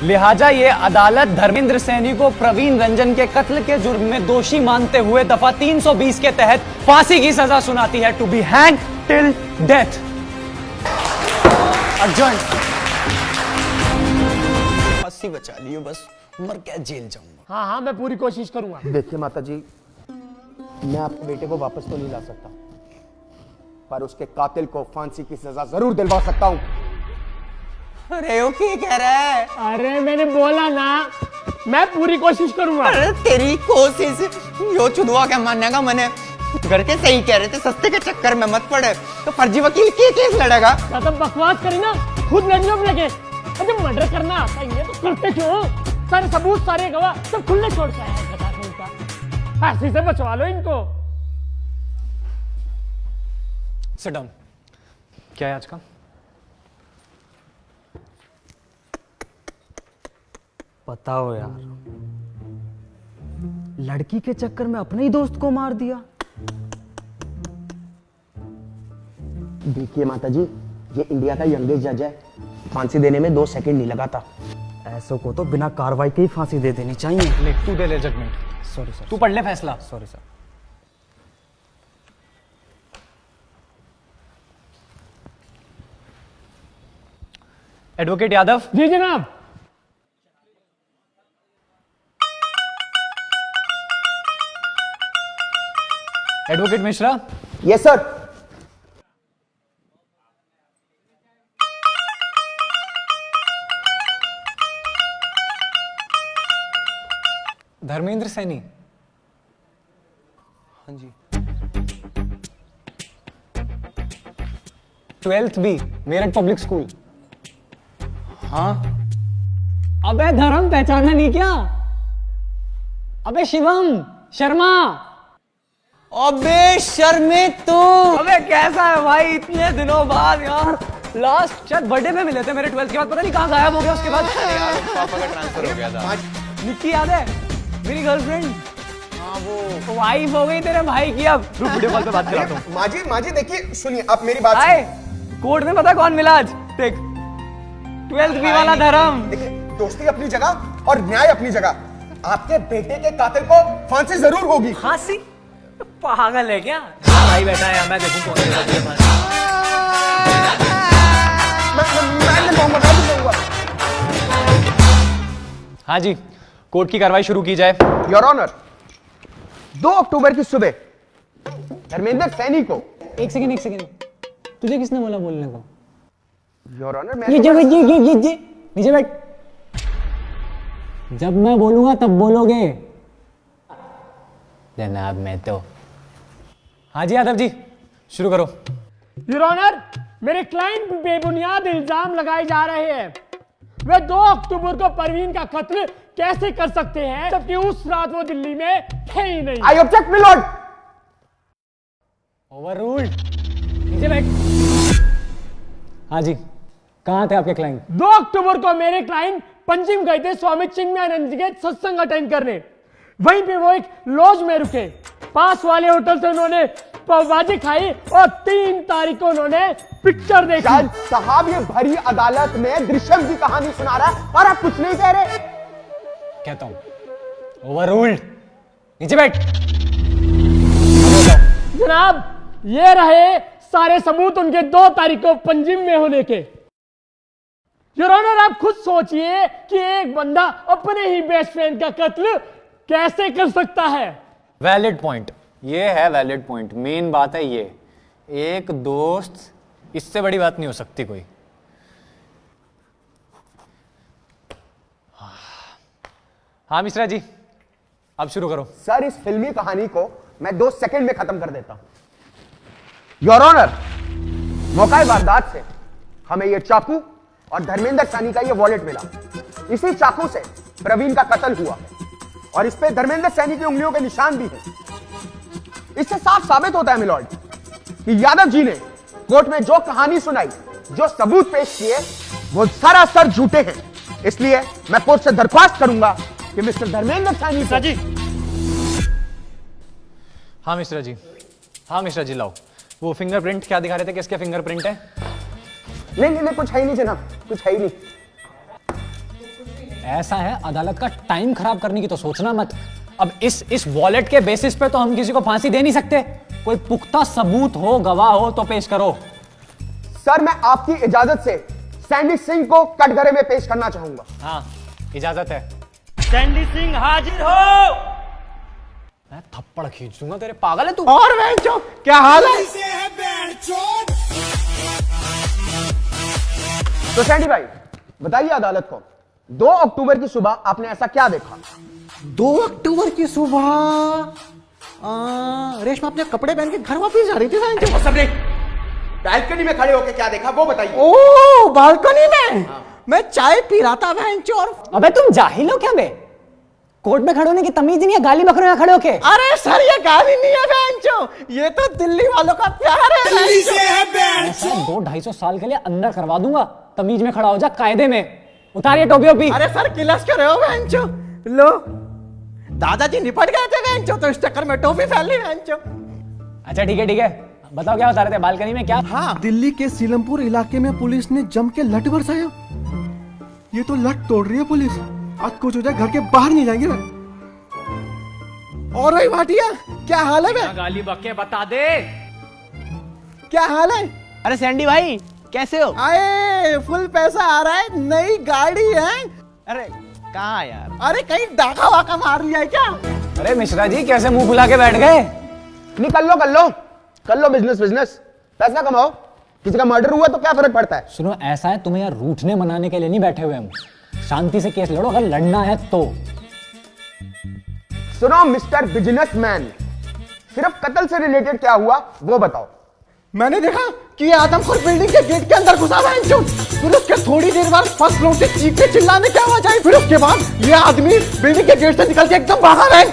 लिहाजा ये अदालत धर्मेंद्र सैनी को प्रवीण रंजन के कत्ल के जुर्म में दोषी मानते हुए दफा 320 के तहत फांसी की सजा सुनाती है, to be hang till death. Arjun फांसी बचा लियो, बस मर क्या जेल जाऊंगा। हाँ हाँ मैं पूरी कोशिश करूंगा। देखिए माता जी, मैं आपके बेटे को वापस तो नहीं ला सकता, पर उसके कातिल को फांसी की सजा जरूर दिलवा सकता हूं। अरे वो क्या कह रहा है? अरे मैंने बोला ना, मैं पूरी कोशिश करूंगा। अरे तेरी कोशिश यो चुदवा क्या मानने का, मैंने घर के सही कह रहे थे, सस्ते के चक्कर में मत पड़े, तो फर्जी वकील के केस लड़ेगा। तो बकवास करी ना, खुद लड़ने में लगे। अरे मर्डर करना आता ही है तो करते क्यों? सारे सबूत, सारे गवाह सब खुले छोड़ता है, फांसी से बचवा लो इनको। Sit down. क्या है आज का? बताओ यार, लड़की के चक्कर में अपने ही दोस्त को मार दिया। देखिए माता जी, ये इंडिया का यंगेस्ट जज है, फांसी देने में 2 सेकंड नहीं लगाता। ऐसों को तो बिना कार्रवाई के ही फांसी दे देनी चाहिए। ले तू दे ले जजमेंट। सॉरी सर, तू पढ़ ले फैसला। Sorry sir. एडवोकेट यादव। जी जनाब। Advocate Mishra. Yes sir. Dharmendra Saini. हाँ जी। 12th B, Meerut public school. हाँ। अबे धर्म पहचाना नहीं क्या? अबे शिवम शर्मा। अबे शर्मे तू। अबे कैसा है भाई, इतने दिनों बाद यार। लास्ट शायद बर्थडे में मिले थे मेरे 12th के बाद, पता नहीं कहाँ गायब हो गया उसके बाद। यार पापा का ट्रांसफर हो गया था। निक्की याद है मेरी गर्लफ्रेंड? हाँ वो वाइफ हो गई तेरे भाई की। अब रुक वीडियो कॉल पे बात कराता हूँ। माजी देखिए, सुनिए आप मेरी बात। आए कोर्ट में पता कौन मिला आज? देख 12th बी वाला धर्म। देखिए, दोस्ती अपनी जगह और न्याय अपनी जगह। आपके बेटे के कातिल को फांसी जरूर होगी। फांसी? पागल है क्या? भाई बैठा है, मैं देखूं कौन देगा तुझे फांसी। हाँ जी, कोर्ट की कार्रवाई शुरू की जाए। योर ऑनर, 2 अक्टूबर की सुबह धर्मेंद्र सैनी को। एक सेकंड, तुझे किसने बोला बोलने को? योर ऑनर, मैं नीचे बैठ। जब मैं बोलूंगा तब बोलोगे। जनाब मैं तो। हाँ जी यादव जी, शुरू करो। योर ऑनर, मेरे क्लाइंट पे बेबुनियाद इल्जाम लगाए जा रहे हैं। वे 2 अक्टूबर को परवीन का कत्ल कैसे कर सकते हैं, जबकि उस रात वो दिल्ली में थे ही नहीं। I object my Lord. Overruled. नीचे बैठ। हाँ जी, कहाँ थे आपके क्लाइंट? 2 अक्टूबर को मेरे क्लाइंट पंजिम गए थे स्वामी चिन्मयानंद जी के सत्संग अटेंड करने। वहीं पे वो एक लॉज में रुके। पास वाले होटल से उन्होंने पाव भाजी खाई और 3 तारीख को उन्होंने पिक्चर देखी। साहब, ये भरी अदालत में दृश्यम की कहानी सुना रहा है और आप कुछ नहीं कह रहे। कहता हूं ओवररूल्ड। नीचे बैठ। जनाब, ये रहे सारे सबूत उनके 2 तारीख को पंजिम में होने के। योर ऑनर, आप खुद सोचिए कि एक बंदा अपने ही बेस्ट फ्रेंड का कत्ल कैसे कर सकता है। वैलिड पॉइंट, ये है वैलिड पॉइंट। मेन बात है ये, एक दोस्त, इससे बड़ी बात नहीं हो सकती कोई। हाँ मिश्रा जी, अब शुरू करो। सर, इस फिल्मी कहानी को मैं 2 सेकंड में खत्म कर देता हूं। योर ऑनर, मौका वारदात से हमें यह चाकू और धर्मेंद्र सैनी का यह वॉलेट मिला। इसी चाकू से प्रवीण का कत्ल हुआ और इस पे धर्मेंद्र सैनी की उंगलियों के निशान भी हैं। इससे साफ साबित होता है मिलॉर्ड कि यादव जी ने कोर्ट में जो कहानी सुनाई, जो सबूत पेश किए, वो सरासर झूठे हैं। इसलिए मैं कोर्ट से दरख्वास्त करूंगा कि मिस्टर धर्मेंद्र सैनी जी। हाँ मिश्रा जी, लाओ वो फिंगरप्रिंट। क्या दिखा रहे थे, किसके फिंगरप्रिंट है? नहीं, कुछ है ही नहीं जनाब, कुछ है ही नहीं। ऐसा है, अदालत का टाइम खराब करने की तो सोचना मत। अब इस वॉलेट के बेसिस पे तो हम किसी को फांसी दे नहीं सकते। कोई पुख्ता सबूत हो, गवाह हो तो पेश करो। सर मैं आपकी इजाजत से सैंडी सिंह को कटघरे में पेश करना चाहूंगा। हाँ इजाजत है। सैंडी सिंह हाजिर हो। मैं थप्पड़ खींच दूंगा तेरे, पागल है तू? और बेंचो क्या हाल है? तो सैंडी भाई बताइए अदालत को, 2 अक्टूबर की सुबह आपने ऐसा क्या देखा? 2 अक्टूबर की सुबह रेशमा अपने कपड़े पहन के घर वापस जा रही थी। बैल्कनी में खड़े होकर क्या देखा वो बताइए। ओ बालकनी में मैं चाय पी रहा था और अबे तुम जाहिल हो क्या बे? कोर्ट में खड़े होने की तमीज नहीं है, गाली बकरे में खड़े होके। अरे सर ये गाली नहीं है बहनचो, ये तो दिल्ली वालों का प्यार है। दिल्ली से है बहनचो। 200-250 साल के लिए अंदर करवा दूंगा, तमीज में खड़ा हो जा, कायदे में। उतारिए टोपी ओपी। अरे सर किलस कर रहे हो बहनचो? लो दादाजी निपट गए थे बहनचो, तो इस चक्कर में टोपी फैल ली बहनचो। अच्छा ठीक है, बताओ क्या बता रहे थे बालकनी में? क्या? हाँ दिल्ली के सीलमपुर इलाके में पुलिस ने जम के लठ बरसाया। ये तो लठ तोड़ रही है पुलिस, आज कुछ हो जाए घर के बाहर नहीं जाएंगे। और भाई भाटिया क्या हाल है? गाली बके बता दे। क्या हाल है? अरे सैंडी भाई कैसे हो? आए फुल पैसा आ रहा है, नई गाड़ी है। अरे कहाँ यार? अरे कहीं डाका वाका मार लिया है क्या? अरे मिश्रा जी कैसे मुंह फुला के बैठ गए? कर लो बिजनेस, पैसा कमाओ। किसी का मर्डर हुआ तो क्या फर्क पड़ता है? सुनो ऐसा है, तुम्हें यार रूठने मनाने के लिए नहीं बैठे हुए हम, शांति से केस लड़ो अगर लड़ना है तो। सुनो मिस्टर बिजनेसमैन, सिर्फ कत्ल से रिलेटेड क्या हुआ वो बताओ। मैंने देखा कि ये आदमखोर बिल्डिंग के गेट के अंदर घुसा हुआ है, फिर उसके थोड़ी देर बाद फर्स्ट फ्लोर से चीखने चिल्लाने की आवाज आई, फिर उसके बाद ये आदमी बिल्डिंग के गेट से निकल के एकदम भागा है।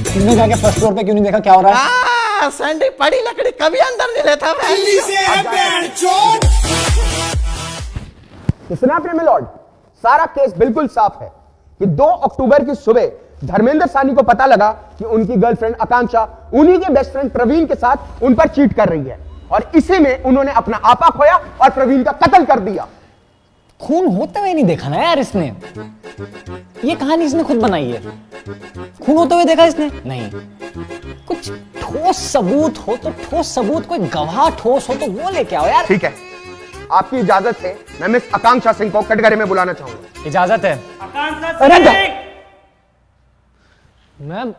तुमने जाके फर्स्ट फ्लोर पे क्यों नहीं देखा क्या हो रहा है? सैंडी पड़ी लकड़ी कभी अंदर नहीं लेता। सुना आपने मिलॉर्ड, सारा केस बिल्कुल साफ है कि 2 अक्टूबर की सुबह धर्मेंद्र सानी को पता लगा कि उनकी गर्लफ्रेंड आकांक्षा उन्हीं के बेस्ट फ्रेंड प्रवीण के साथ उन पर चीट कर रही है, और इसी में उन्होंने अपना आपा खोया और प्रवीण का कत्ल कर दिया। खून होते हुए नहीं देखा ना यार इसने, ये कहानी इसने खुद बनाई है। खून होते हुए देखा इसने नहीं। कुछ ठोस सबूत हो तो ठोस सबूत, कोई गवाह ठोस हो तो वो लेके आओ यार। ठीक है, आपकी इजाजत से मैं मिस आकांक्षा सिंह को कटघरे में बुलाना चाहूंगा। इजाजत है। मैम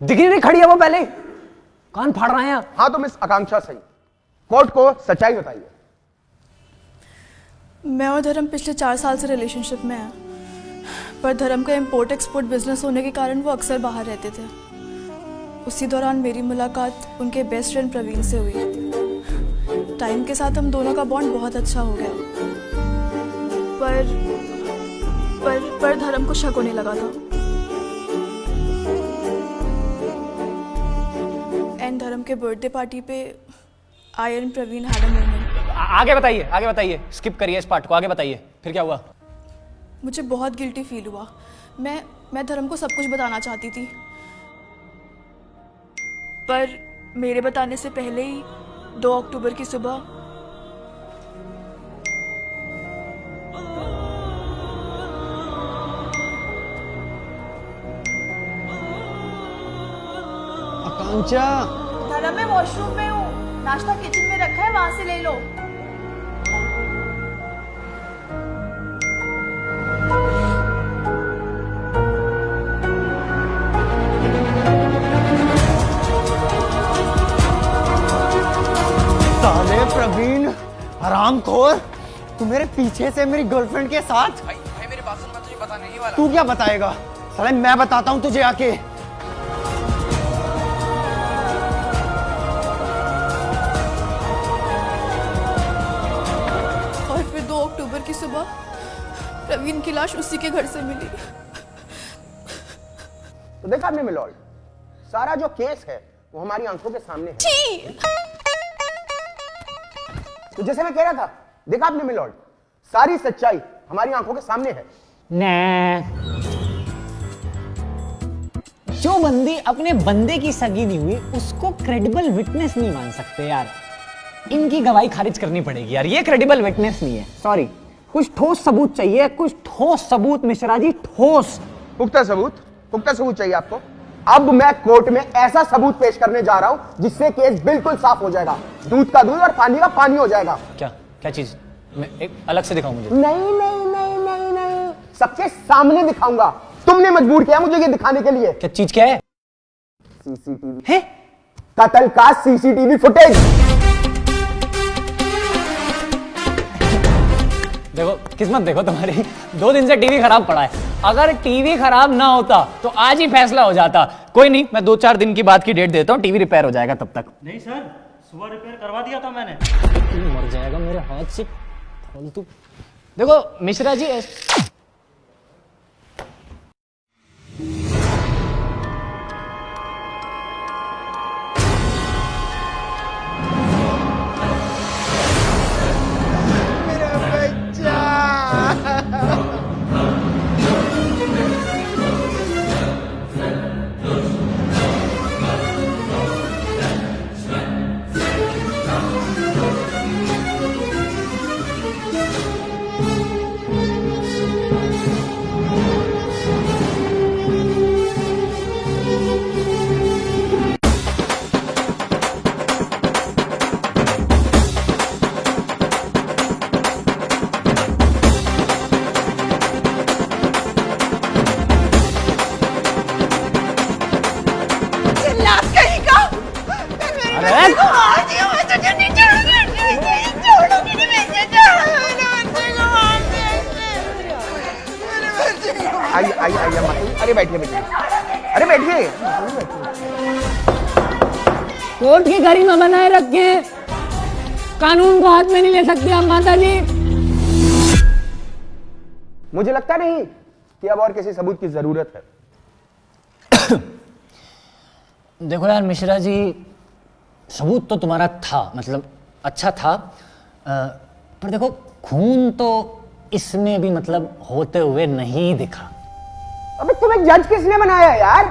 दिख नहीं खड़ी है वो, पहले कान फाड़ रहे हैं। हाँ तो मिस आकांक्षा सिंह, कोर्ट को सच्चाई बताइए। मैं और धर्म पिछले 4 साल से रिलेशनशिप में हैं, पर धर्म का इंपोर्ट एक्सपोर्ट बिजनेस होने के कारण वो अक्सर बाहर रहते थे। उसी दौरान मेरी मुलाकात उनके बेस्ट फ्रेंड प्रवीण से हुई। टाइम के साथ हम दोनों का बॉन्ड बहुत अच्छा हो गया, पर धर्म को शक होने लगा था। एंड धर्म के बर्थडे पार्टी पे I and Praveen had a moment. आगे बताइए, स्किप करिए इस पार्ट को, आगे बताइए फिर क्या हुआ? मुझे बहुत गिल्टी फील हुआ। मैं धर्म को सब कुछ बताना चाहती थी, पर मेरे बताने से पहले ही 2 अक्टूबर की सुबह आकांक्षा, धर्म मैं वॉशरूम में हूँ, नाश्ता किचन में रखा है, वहां से ले लो। साले प्रवीण हरामखोर, तू मेरे पीछे से मेरी गर्लफ्रेंड के साथ। भाई मेरी बात सुन, मैं तुझे बताने ही वाला। तू क्या बताएगा? साले मैं बताता हूँ तुझे आके। और फिर 2 अक्टूबर की सुबह प्रवीण की लाश उसी के घर से मिली। तो देखा आपने मिलॉर्ड, सारा जो केस है वो हमारी आंखों के सामने है। तो जैसे मैं कह रहा था, देखा आपने मिलॉर्ड, सारी सच्चाई हमारी आंखों के सामने है। जो बंदी अपने बंदे की सगी नहीं हुई उसको क्रेडिबल विटनेस नहीं मान सकते यार। इनकी गवाही खारिज करनी पड़ेगी यार, ये क्रेडिबल विटनेस नहीं है। सॉरी, कुछ ठोस सबूत चाहिए, कुछ ठोस सबूत मिश्रा जी, ठोस। पुख्ता सबूत चाहिए आपको। अब मैं कोर्ट में ऐसा सबूत पेश करने जा रहा हूं जिससे केस बिल्कुल साफ हो जाएगा, दूध का दूध और पानी का पानी हो जाएगा। क्या क्या चीज? मैं एक अलग से दिखाऊं मुझे? नहीं, सबके सामने दिखाऊंगा। तुमने मजबूर किया मुझे ये दिखाने के लिए। क्या चीज क्या है? सीसीटीवी है? कत्ल का सीसीटीवी फुटेज। देखो किस्मत देखो तुम्हारी, 2 दिन से टीवी खराब पड़ा है। अगर टीवी खराब ना होता तो आज ही फैसला हो जाता। कोई नहीं, मैं 2-4 दिन की बात की डेट देता हूँ, टीवी रिपेयर हो जाएगा तब तक। नहीं सर, सुबह रिपेयर करवा दिया था मैंने। मर जाएगा मेरे हाथ से फालतू। देखो मिश्रा जी, आइए मत। अरे बैठिए। अरे बैठिए। कोर्ट की गरिमा बनाए रखे, कानून को हाथ में नहीं ले सकते आप माता जी। मुझे लगता नहीं कि अब और किसी सबूत की जरूरत है। देखो यार मिश्रा जी, सबूत तो तुम्हारा था, मतलब अच्छा था, पर देखो खून तो इसमें भी मतलब होते हुए नहीं दिखा। अबे तुम्हें जज किसने बनाया यार?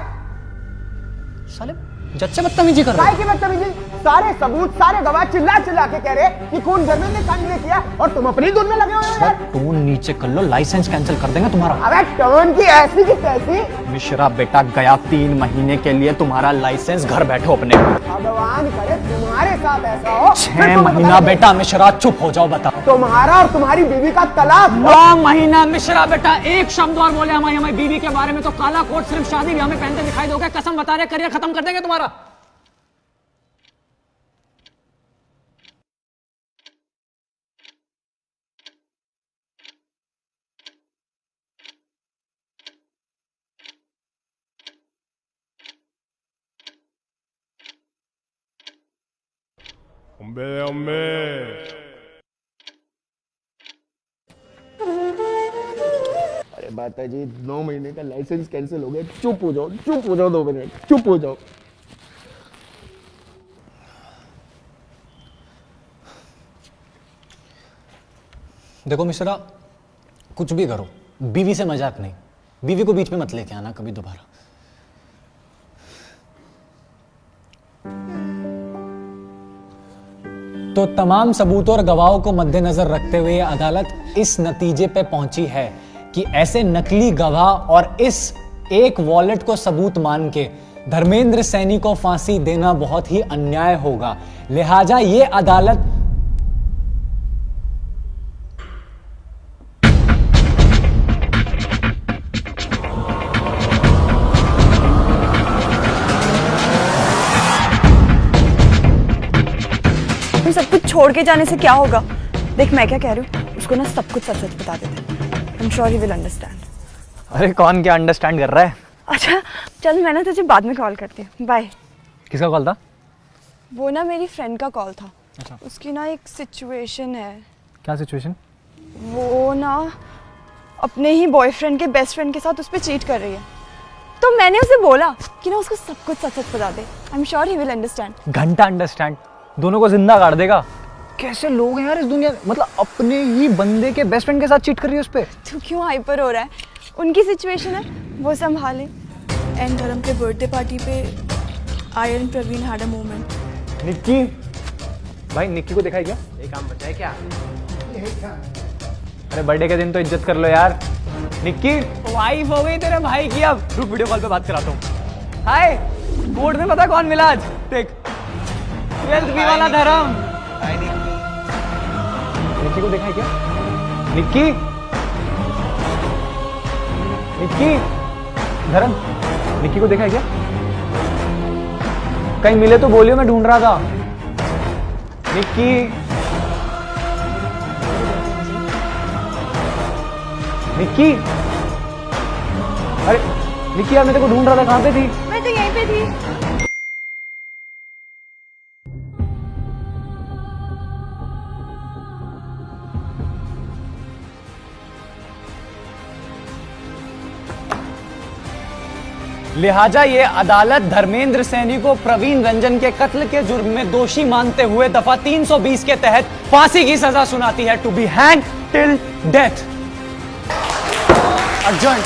साले जज से बदतमीजी कर रहे काय की बदतमीजी? सारे सबूत, सारे गवाह चिल्ला के कह रहे कि खून धर्मेंद्र सानी ने किया और तुम अपनी धुन में लगे हुए हो यार। टोन नीचे कर लो, लाइसेंस कैंसिल कर देंगे तुम्हारा। अबे टोन की ऐसी की तैसी। मिश्रा बेटा, गया 3 महीने के लिए तुम्हारा लाइसेंस, घर बैठो अपने। भगवान करे तुम्हारे साथ ऐसा हो। 6 महीना बेटा मिश्रा, चुप हो जाओ, बताओ। तुम्हारा और तुम्हारी बीवी का तलाक। 9 महीना मिश्रा बेटा, एक शब्द और बोले हमारी बीवी के बारे में तो काला कोट सिर्फ शादी ब्याह में पहनते दिखाई दोगे। कसम बता रहे, करियर खत्म कर देंगे तुम्हारा। अरे माता जी, 9 महीने का लाइसेंस कैंसिल हो गया। चुप हो जाओ 2 मिनट, चुप हो जाओ। देखो मिश्रा, कुछ भी करो, बीवी से मजाक नहीं। बीवी को बीच में मत लेके आना कभी दोबारा। तो तमाम सबूतों और गवाहों को मद्देनजर रखते हुए अदालत इस नतीजे पे पहुंची है कि ऐसे नकली गवाह और इस एक वॉलेट को सबूत मान के धर्मेंद्र सैनी को फांसी देना बहुत ही अन्याय होगा। लिहाजा ये अदालत सब कुछ छोड़ के जाने से क्या होगा? देख मैं क्या कह रही हूँ, उसको ना सब कुछ सच बता देते। आई am sure he will understand. अरे कौन क्या अंडरस्टैंड कर रहा है? अच्छा चल, मैं ना तुझे बाद में कॉल करती हूँ। बाय। किसका कॉल था? वो ना मेरी फ्रेंड का कॉल था। अच्छा। उसकी ना एक सिचुएशन है। क्या सिचुएशन? वो ना अपने ही बॉयफ्रेंड के बेस्ट फ्रेंड के साथ उस पर चीट कर रही है। तो मैंने उसे बोला कि ना उसको सब कुछ सच सच बता दे। I am sure he will understand. घंटा अंडरस्टैंड, दोनों को जिंदा काट देगा। कैसे लोग हैं यार इस दुनिया में, मतलब अपने ही बंदे के बेस्ट फ्रेंड के साथ चीट कर रही है उस पे। तू क्यों हाइपर हो रहा है? उनकी सिचुएशन है, वो संभाले। एंड धर्म के बर्थडे पार्टी पे I and Praveen had a moment. Nikki, भाई निक्की को दिखाई क्या? एक काम बचा है क्या? अरे बर्थडे के दिन तो इज्जत कर लो यार। निक्की वाइफ हो गई तेरे भाई की, अब रुक वीडियो कॉल पे बात कराता हूँ। हाय, बोर्ड में पता कौन मिला आज? देख 12th बी वाला धर्म। निक्की को दिखाई क्या? निक्की निक्की धर्म, निक्की को दिखाई क्या? कहीं मिले तो बोलियो, मैं ढूंढ रहा था। निक्की निक्की, अरे निक्की यार मैं तेरे को ढूंढ रहा था, कहां पे थी? मैं तो यहीं पे थी। लिहाजा ये अदालत धर्मेंद्र सैनी को प्रवीण रंजन के कत्ल के जुर्म में दोषी मानते हुए दफा 320 के तहत फांसी की सजा सुनाती है, to be hang till death. Urgent.